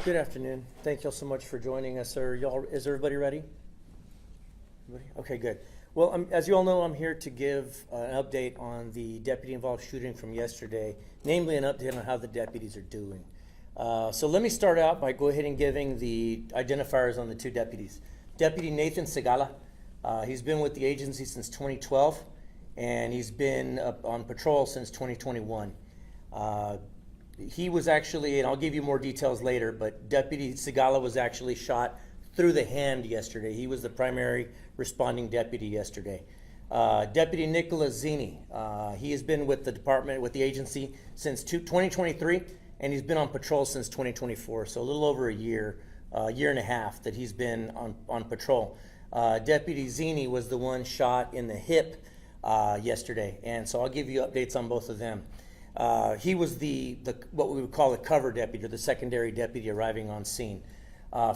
Good afternoon. Thank you all so much for joining us. Is everybody ready? Everybody? Okay, good. Well, as you all know, I'm here to give an update on the deputy-involved shooting from yesterday, namely an update on how the deputies are doing. So let me start out by go ahead and giving the identifiers on the two deputies. Deputy Nathan Segala, he's been with the agency since 2012, and he's been on patrol since 2021. He was actually, and I'll give you more details later, but Deputy Segala was actually shot through the hand yesterday. He was the primary responding deputy yesterday. Deputy Nicholas Zini, he has been with the department, with the agency since 2023, and he's been on patrol since 2024, so a little over a year and a half that he's been on patrol. Deputy Zini was the one shot in the hip yesterday, and so I'll give you updates on both of them. He was the what we would call a cover deputy, or the secondary deputy arriving on scene.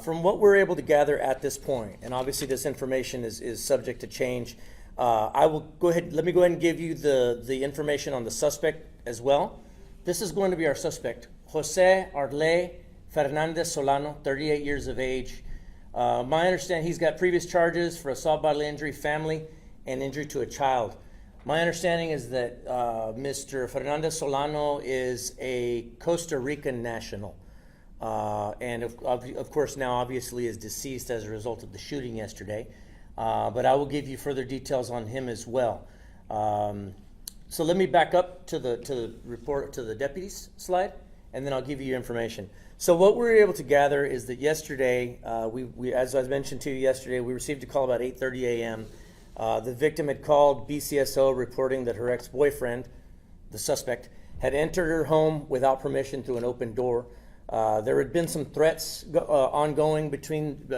From what we're able to gather at this point, and obviously this information is subject to change, let me go ahead and give you the information on the suspect as well. This is going to be our suspect, Jose Arley Fernandez Solano, 38 years of age. My understanding, he's got previous charges for assault, bodily injury, family, and injury to a child. My understanding is that Mr. Fernandez Solano is a Costa Rican national, and of course now obviously is deceased as a result of the shooting yesterday, but I will give you further details on him as well. So let me back up to the report, to the deputies slide, and then I'll give you information. So what we were able to gather is that yesterday, as I mentioned to you yesterday, we received a call about 8:30 a.m. The victim had called BCSO reporting that her ex-boyfriend, the suspect, had entered her home without permission through an open door. There had been some threats ongoing between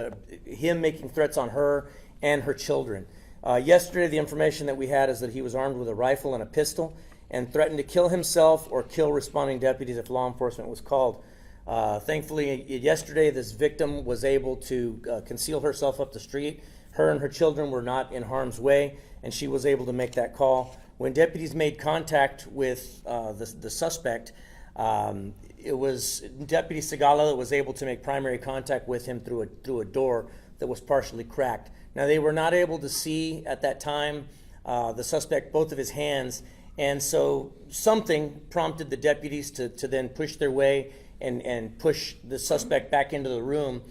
him making threats on her and her children. Yesterday, the information that we had is that he was armed with a rifle and a pistol and threatened to kill himself or kill responding deputies if law enforcement was called. Thankfully, yesterday, this victim was able to conceal herself up the street. Her and her children were not in harm's way, and she was able to make that call. When deputies made contact with the suspect, it was Deputy Segala that was able to make primary contact with him through a door that was partially cracked. Now, they were not able to see at that time the suspect, both of his hands, and so something prompted the deputies to then push their way and push the suspect back into the room.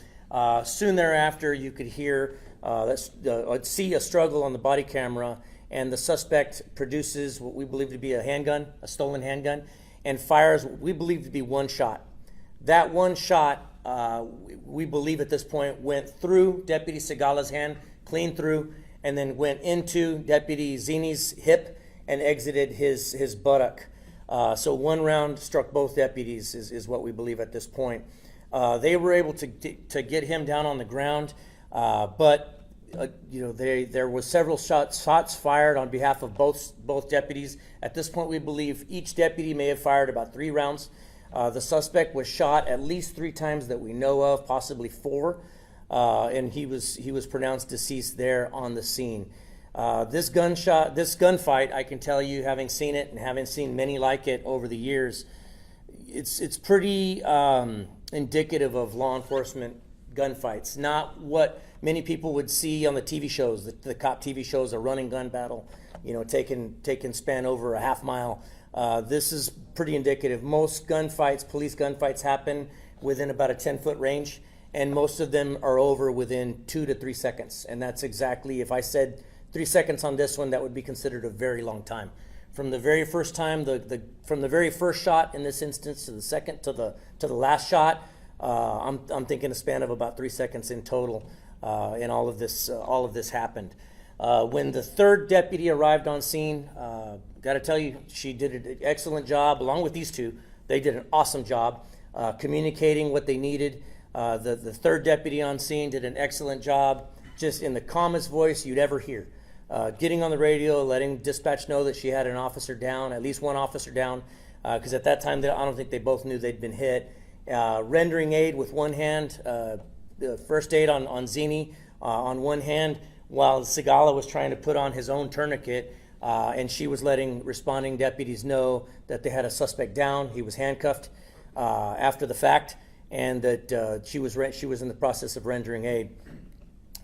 Soon thereafter, you could hear see a struggle on the body camera, and the suspect produces what we believe to be a handgun, a stolen handgun, and fires what we believe to be one shot. That one shot, we believe at this point, went through Deputy Segala's hand, clean through, and then went into Deputy Zini's hip and exited his buttock. So one round struck both deputies is what we believe at this point. They were able to get him down on the ground, but there was several shots fired on behalf of both deputies. At this point, we believe each deputy may have fired about 3 rounds. The suspect was shot at least 3 times that we know of, possibly 4, and he was pronounced deceased there on the scene. This gunfight, I can tell you, having seen it and having seen many like it over the years, it's pretty indicative of law enforcement gunfights, not what many people would see on the TV shows, the cop TV shows, a running gun battle, taking span over a half mile. This is pretty indicative. Most gunfights, police gunfights, happen within about a 10-foot range, and most of them are over within 2 to 3 seconds. And that's exactly, if I said 3 seconds on this one, that would be considered a very long time. From the very first time, from the very first shot in this instance to the second to the last shot, I'm thinking a span of about 3 seconds in total, and all of this happened. When the third deputy arrived on scene, got to tell you, she did an excellent job. Along with these two, they did an awesome job communicating what they needed. The third deputy on scene did an excellent job, just in the calmest voice you'd ever hear. Getting on the radio, letting dispatch know that she had an officer down, at least one officer down, because at that time, I don't think they both knew they'd been hit. Rendering aid with one hand, first aid on Zini on one hand, while Segala was trying to put on his own tourniquet, and she was letting responding deputies know that they had a suspect down. He was handcuffed after the fact, and that she was in the process of rendering aid.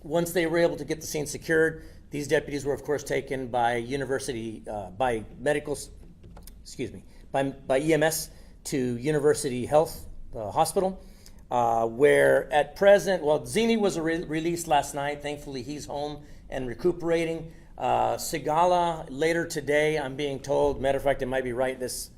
Once they were able to get the scene secured, these deputies were, of course, taken by EMS to University Health Hospital, where at present, well, Zini was released last night. Thankfully, he's home and recuperating. Sigala, later today, I'm being told, matter of fact, it might be right this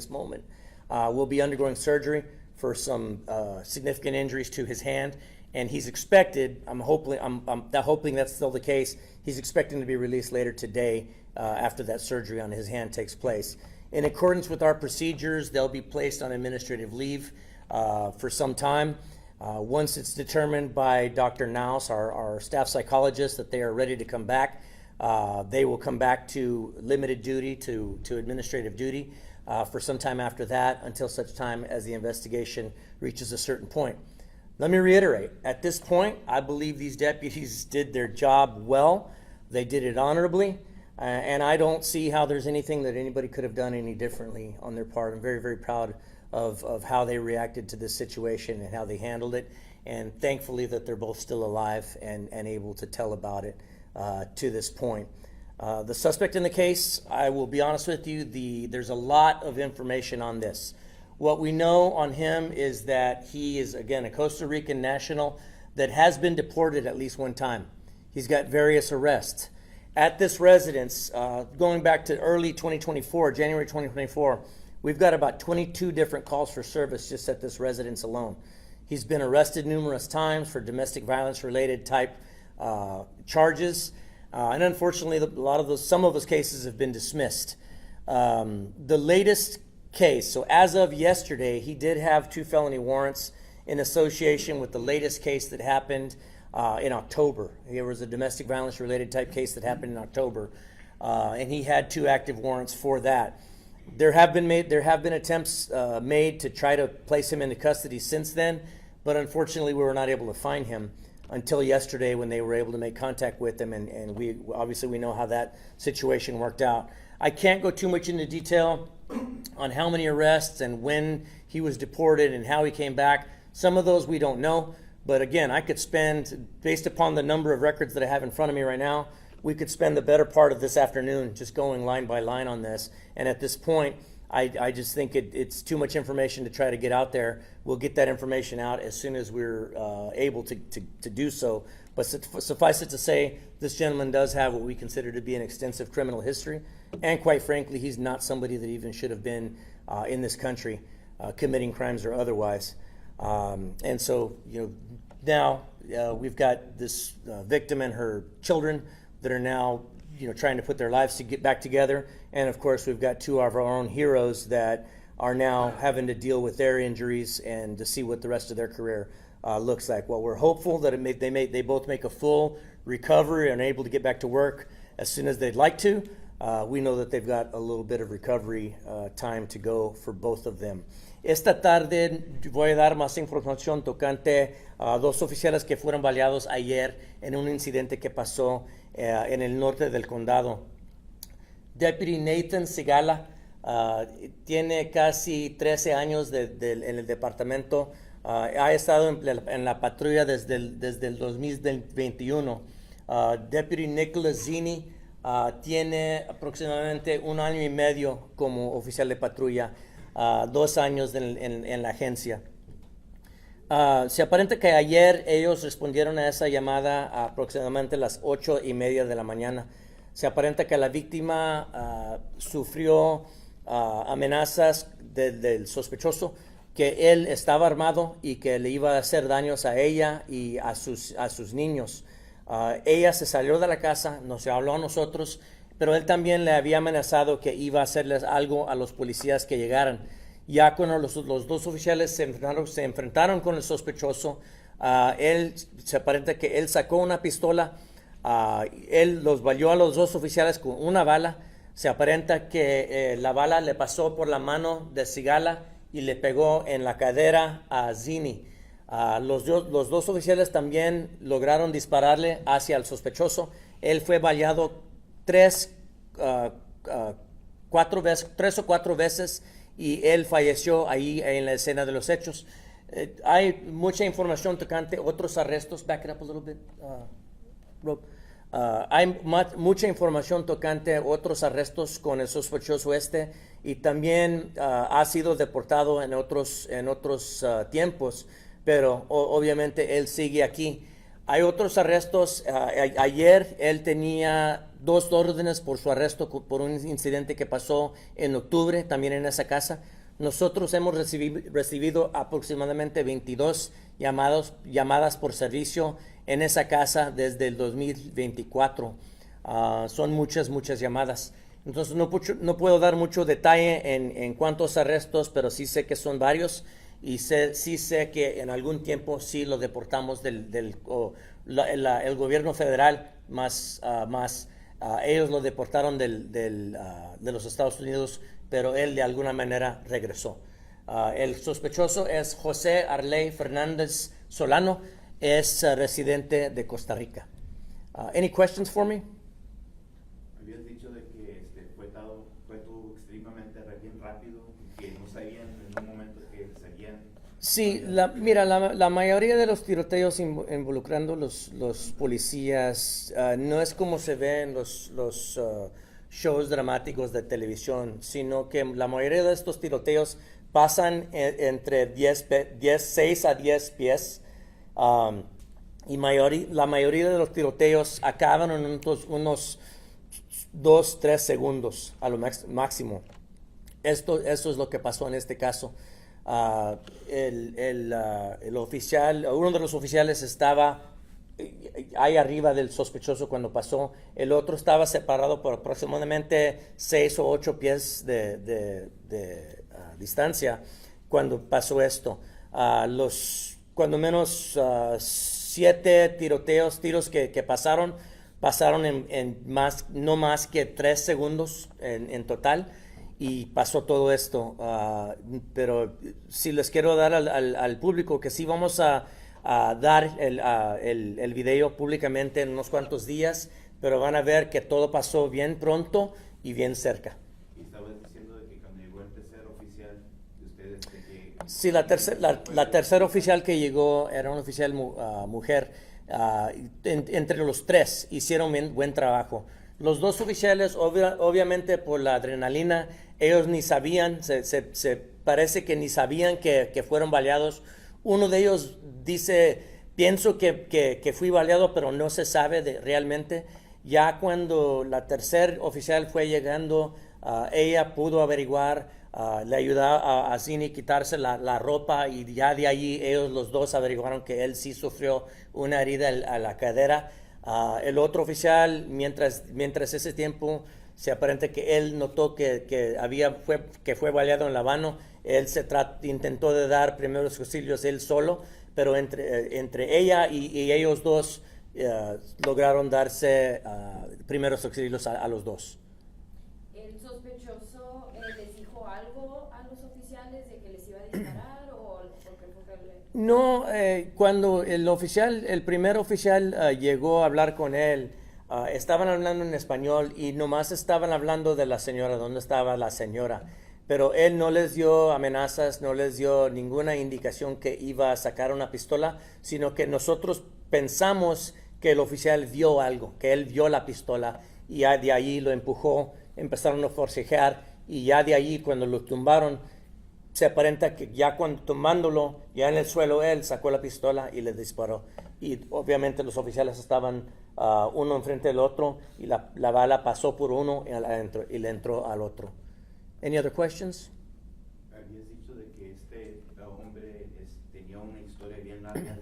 moment, will be undergoing surgery for some significant injuries to his hand. And he's expected, I'm hoping that's still the case, he's expecting to be released later today after that surgery on his hand takes place. In accordance with our procedures, they'll be placed on administrative leave for some time. Once it's determined by Dr. Naus, our staff psychologist, that they are ready to come back, they will come back to limited duty, to administrative duty for some time after that, until such time as the investigation reaches a certain point. Let me reiterate, at this point, I believe these deputies did their job well. They did it honorably, and I don't see how there's anything that anybody could have done any differently on their part. I'm very, very proud of how they reacted to this situation and how they handled it, and thankfully that they're both still alive and able to tell about it to this point. The suspect in the case, I will be honest with you, there's a lot of information on this. What we know on him is that he is, again, a Costa Rican national that has been deported at least one time. He's got various arrests. At this residence, going back to early 2024, January 2024, we've got about 22 different calls for service just at this residence alone. He's been arrested numerous times for domestic violence related type charges. And unfortunately, some of those cases have been dismissed. The latest case, so as of yesterday, he did have 2 felony warrants in association with the latest case that happened in October. There was a domestic violence related type case that happened in October, and he had 2 active warrants for that. There have been attempts made to try to place him into custody since then, but unfortunately we were not able to find him until yesterday when they were able to make contact with him, and we know how that situation worked out. I can't go too much into detail on how many arrests and when he was deported and how he came back. Some of those we don't know, but again, I could spend, based upon the number of records that I have in front of me right now, we could spend the better part of this afternoon just going line by line on this. And at this point, I just think it's too much information to try to get out there. We'll get that information out as soon as we're able to do so. But suffice it to say, this gentleman does have what we consider to be an extensive criminal history. And quite frankly, he's not somebody that even should have been in this country committing crimes or otherwise. And so, now we've got this victim and her children that are now, trying to put their lives to get back together. And of course, we've got 2 of our own heroes that are now having to deal with their injuries and to see what the rest of their career looks like. Well, we're hopeful that they both make a full recovery and are able to get back to work as soon as they'd like to. We know that they've got a little bit of recovery time to go for both of them. Esta tarde voy a dar más información tocante a 2 oficiales que fueron baleados ayer en un incidente que pasó en el norte del condado. Deputy Nathan Sigala tiene casi 13 años en el departamento. Ha estado en la patrulla desde el 2021. Deputy Nicholas Zini tiene aproximadamente 1 año y medio como oficial de patrulla, 2 años en la agencia. Se aparenta que ayer ellos respondieron a esa llamada a aproximadamente las 8:30 de la mañana. Se aparenta que la víctima sufrió amenazas del sospechoso, que él estaba armado y que le iba a hacer daños a ella y a sus niños. Ella se salió de la casa, nos habló a nosotros, pero él también le había amenazado que iba a hacerles algo a los policías que llegaran. Ya cuando los 2 oficiales se enfrentaron con el sospechoso, se aparenta que él sacó una pistola, él los baleó a los 2 oficiales con una bala. Se aparenta que la bala le pasó por la mano de Sigala y le pegó en la cadera a Zini. Los 2 oficiales también lograron dispararle hacia el sospechoso. Él fue baleado 3 o 4 veces y él falleció ahí en la escena de los hechos. Hay mucha información tocante otros arrestos. Back it up a little bit, Rob. Hay mucha información tocante otros arrestos con el sospechoso y también ha sido deportado en otros tiempos, pero obviamente él sigue aquí. Hay otros arrestos. Ayer él tenía 2 órdenes por su arresto por un incidente que pasó en octubre, también en esa casa. Nosotros hemos recibido aproximadamente 22 llamadas por servicio en esa casa desde el 2024. Son muchas llamadas. Entonces no puedo dar mucho detalle en cuántos arrestos, pero sí sé que son varios y sí sé que en algún tiempo sí lo deportamos el gobierno federal ellos lo deportaron de los Estados Unidos, pero él de alguna manera regresó. El sospechoso es José Arley Fernández Solano, es residente de Costa Rica. Any questions for me? Habías dicho de que fue todo extremadamente bien rápido, que no sabían en un momento que salían. Sí, la mayoría de los tiroteos involucrando los policías no es como se ve en los shows dramáticos de televisión, sino que la mayoría de estos tiroteos pasan entre 6 a 10 pies y la mayoría de los tiroteos acaban en unos 2-3 segundos a lo máximo. Eso es lo que pasó en este caso. El oficial, uno de los oficiales estaba ahí arriba del sospechoso cuando pasó. El otro estaba separado por aproximadamente 6 o 8 pies de distancia cuando pasó esto. Cuando menos 7 tiros que pasaron en no más que 3 segundos en total. Y pasó todo esto, pero sí les quiero dar al público que sí vamos a dar el video públicamente en unos cuantos días, pero van a ver que todo pasó bien pronto y bien cerca. Y estabas diciendo de que cuando llegó el tercer oficial de ustedes, que... Sí, la tercera oficial que llegó era una oficial mujer. Entre los 3 hicieron buen trabajo. Los 2 oficiales, obviamente por la adrenalina, ellos ni sabían, se parece que ni sabían que fueron baleados. Uno de ellos dice, pienso que fui baleado, pero no se sabe realmente. Ya cuando la tercer oficial fue llegando, ella pudo averiguar, le ayudó a Zini quitarse la ropa y ya de allí ellos los 2 averiguaron que él sí sufrió una herida a la cadera. El otro oficial, mientras ese tiempo, se aparenta que él notó que fue baleado en la mano. Él intentó de dar primeros auxilios él solo, pero entre ella y ellos 2 lograron darse primeros auxilios a los 2. ¿El sospechoso les dijo algo a los oficiales de que les iba a disparar o porque No, cuando el primer oficial llegó a hablar con él, estaban hablando en español y nomás estaban hablando de la señora, dónde estaba la señora. Pero él no les dio amenazas, no les dio ninguna indicación que iba a sacar una pistola, sino que nosotros pensamos que el oficial vio algo, que él vio la pistola y ya de ahí lo empujó, empezaron a forcejear y ya de ahí cuando lo tumbaron, se aparenta que ya cuando tomándolo, ya en el suelo, él sacó la pistola y le disparó. Y obviamente los oficiales estaban uno enfrente del otro y la bala pasó por uno y le entró al otro. Any other questions? Habías dicho de que este hombre tenía una historia bien larga.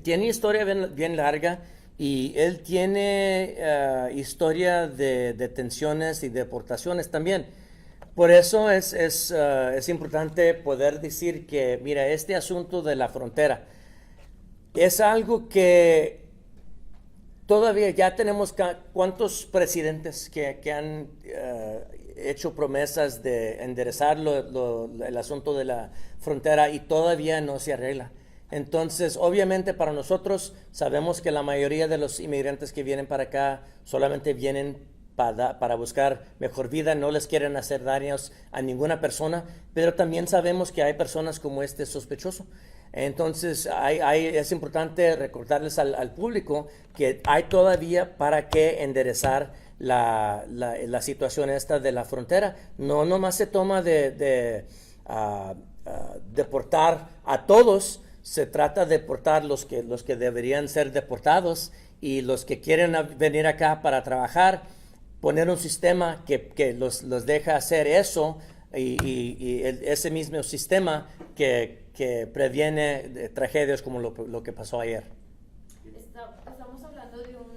Tiene historia bien larga y él tiene historia de detenciones y deportaciones también. Por eso es importante poder decir que, mira, este asunto de la frontera es algo que todavía ya tenemos cuántos presidentes que han hecho promesas de enderezar el asunto de la frontera y todavía no se arregla. Entonces, obviamente para nosotros sabemos que la mayoría de los inmigrantes que vienen para acá solamente vienen para buscar mejor vida, no les quieren hacer daños a ninguna persona, pero también sabemos que hay personas como este sospechoso. Entonces, es importante recordarles al público que hay todavía para qué enderezar la situación esta de la frontera. No nomás se toma de deportar a todos, se trata de deportar los que deberían ser deportados y los que quieren venir acá para trabajar, poner un sistema que los deja hacer eso y ese mismo sistema que previene tragedias como lo que pasó ayer. Estamos hablando de un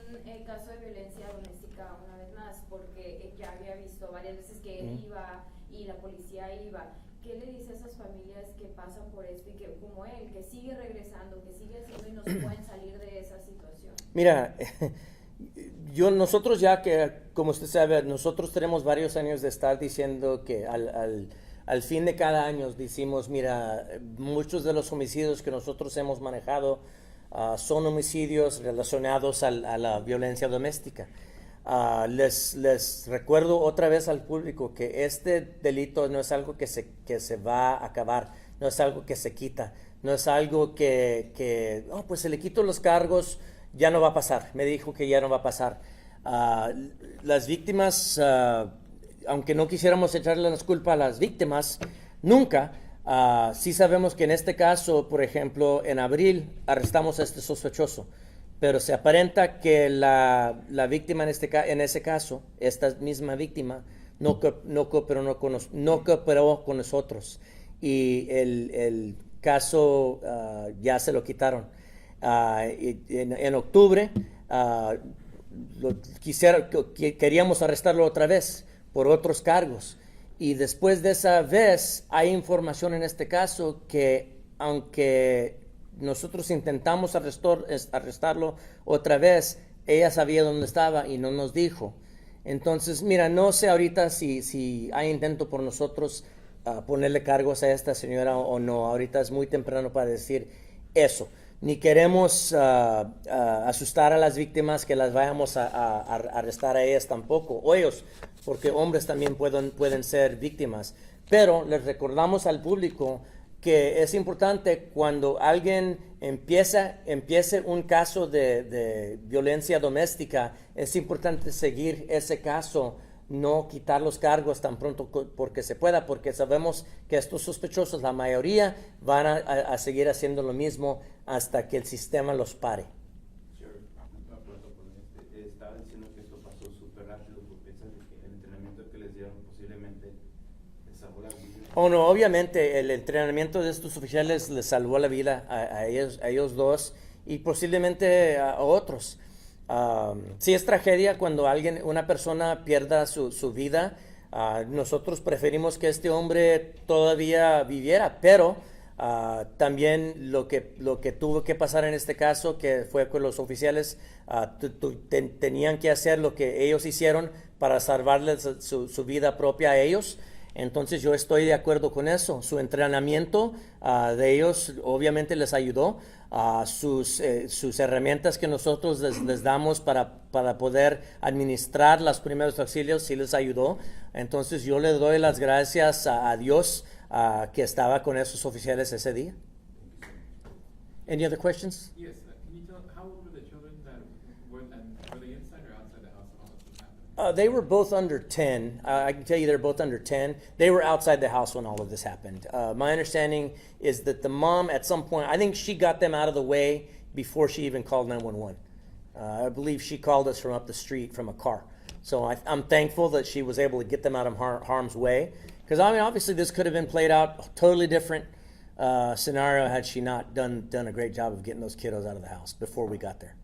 caso de violencia doméstica una vez más, porque ya había visto varias veces que él iba y la policía iba. ¿Qué le dice a esas familias que pasan por esto y que, como él, que sigue regresando, que sigue haciendo y no se pueden salir de esa situación? Mira, nosotros ya que, como usted sabe, nosotros tenemos varios años de estar diciendo que al fin de cada año decimos, mira, muchos de los homicidios que nosotros hemos manejado son homicidios relacionados a la violencia doméstica. Les recuerdo otra vez al público que este delito no es algo que se va a acabar, no es algo que se quita, no es algo pues se le quito los cargos, ya no va a pasar, me dijo que ya no va a pasar. Las víctimas, aunque no quisiéramos echarle la culpa a las víctimas, nunca, sí sabemos que en este caso, por ejemplo, en abril arrestamos a este sospechoso, pero se aparenta que la víctima en ese caso, esta misma víctima, no cooperó con nosotros y el caso ya se lo quitaron. En octubre queríamos arrestarlo otra vez por otros cargos y después de esa vez hay información en este caso que aunque nosotros intentamos arrestarlo otra vez, ella sabía dónde estaba y no nos dijo. Entonces, mira, no sé ahorita si hay intento por nosotros ponerle cargos a esta señora o no. Ahorita es muy temprano para decir eso. Ni queremos asustar a las víctimas que las vayamos a arrestar a ellas tampoco, o ellos, porque hombres también pueden ser víctimas. Pero les recordamos al público que es importante cuando alguien empiece un caso de violencia doméstica, es importante seguir ese caso, no quitar los cargos tan pronto porque se pueda, porque sabemos que estos sospechosos, la mayoría, van a seguir haciendo lo mismo hasta que el sistema los pare. Estaba diciendo que esto pasó súper rápido, ¿piensas que el entrenamiento que les dieron posiblemente les salvó la vida? Oh, no, obviamente el entrenamiento de estos oficiales les salvó la vida a ellos dos y posiblemente a otros. Sí es tragedia cuando una persona pierda su vida. Nosotros preferimos que este hombre todavía viviera, pero también lo que tuvo que pasar en este caso, que fue con los oficiales, tenían que hacer lo que ellos hicieron para salvarles su vida propia a ellos. Entonces yo estoy de acuerdo con eso. Su entrenamiento de ellos obviamente les ayudó. Sus herramientas que nosotros les damos para poder administrar los primeros auxilios sí les ayudó. Entonces yo le doy las gracias a Dios que estaba con esos oficiales ese día. Any other questions? Yes. Can you tell how old were the children that were they inside or outside the house when all this was happening? They were both under 10. I can tell you they're both under 10. They were outside the house when all of this happened. My understanding is that the mom, at some point, I think she got them out of the way before she even called 911. I believe she called us from up the street from a car. So I'm thankful that she was able to get them out of harm's way. Because, I mean, obviously this could have been played out a totally different scenario had she not done a great job of getting those kiddos out of the house before we got there.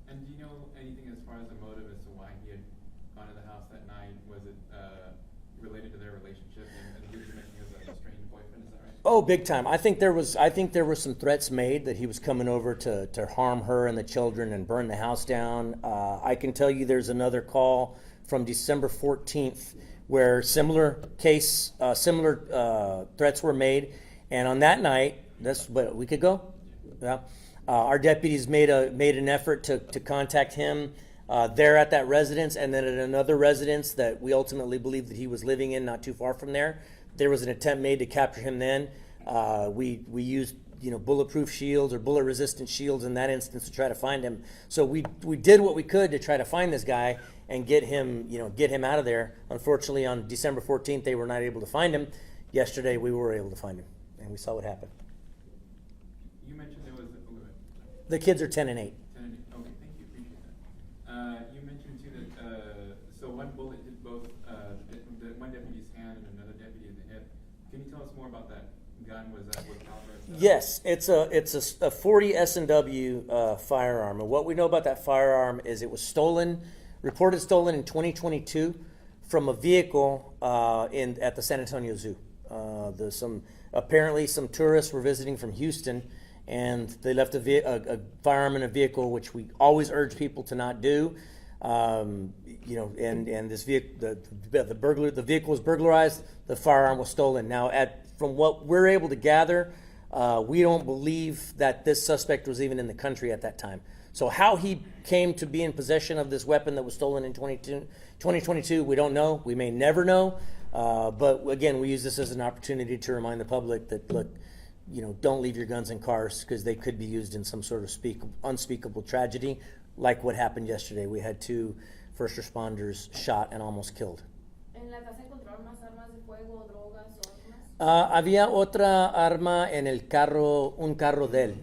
And do you know anything as far as the motive as to why he had gone to the house that night? Was it related to their relationship? And he was mentioning as a strange boyfriend, is that right? Oh, big time. I think there were some threats made that he was coming over to harm her and the children and burn the house down. I can tell you there's another call from December 14th where similar threats were made. And on that night, that's what, a week ago? Yeah. Our deputies made an effort to contact him there at that residence, and then at another residence that we ultimately believe that he was living in not too far from there. There was an attempt made to capture him then. We used bulletproof shields or bullet resistant shields in that instance to try to find him. So we did what we could to try to find this guy and get him out of there. Unfortunately, on December 14th, they were not able to find him. Yesterday, we were able to find him, and we saw what happened. You mentioned there was The kids are 10 and 8. 10 and 8. Okay, thank you, appreciate that. You mentioned too that so one bullet hit both the one deputy's hand and another deputy in the hip. Can you tell us more about that gun? Was that what caliber? Yes, it's a 40 S&W firearm, and what we know about that firearm is it was reported stolen in 2022 from a vehicle at the San Antonio Zoo. Apparently some tourists were visiting from Houston, and they left a firearm in a vehicle, which we always urge people to not do. And this vehicle, the vehicle was burglarized. The firearm was stolen. Now, from what we're able to gather, we don't believe that this suspect was even in the country at that time. So how he came to be in possession of this weapon that was stolen in 2022, we don't know. We may never know. But again, we use this as an opportunity to remind the public that, look, don't leave your guns in cars because they could be used in some sort of unspeakable tragedy, like what happened yesterday. We had 2 first responders shot and almost killed. ¿En la casa encontraron más armas de fuego, drogas o armas? Había otra arma en el carro, un carro de él,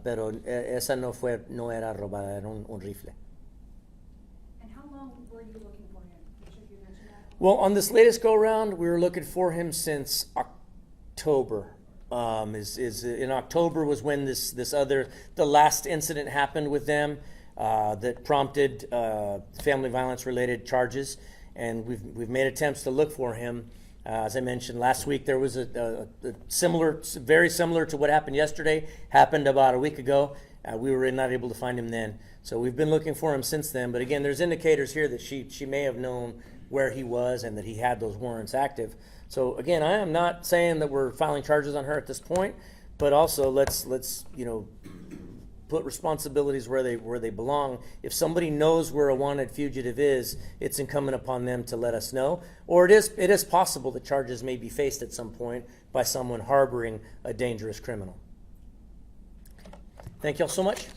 pero esa no era robada, era un rifle. And how long were you looking for him? Should you mention that? Well, on this latest go round, we were looking for him since October. In October was when the last incident happened with them that prompted family violence related charges, and we've made attempts to look for him. As I mentioned last week, there was a very similar to what happened yesterday, happened about a week ago. We were not able to find him then. So we've been looking for him since then. But again, there's indicators here that she may have known where he was and that he had those warrants active. So again, I am not saying that we're filing charges on her at this point, but also let's put responsibilities where they belong. If somebody knows where a wanted fugitive is, it's incumbent upon them to let us know. Or it is possible that charges may be faced at some point by someone harboring a dangerous criminal. Thank you all so much.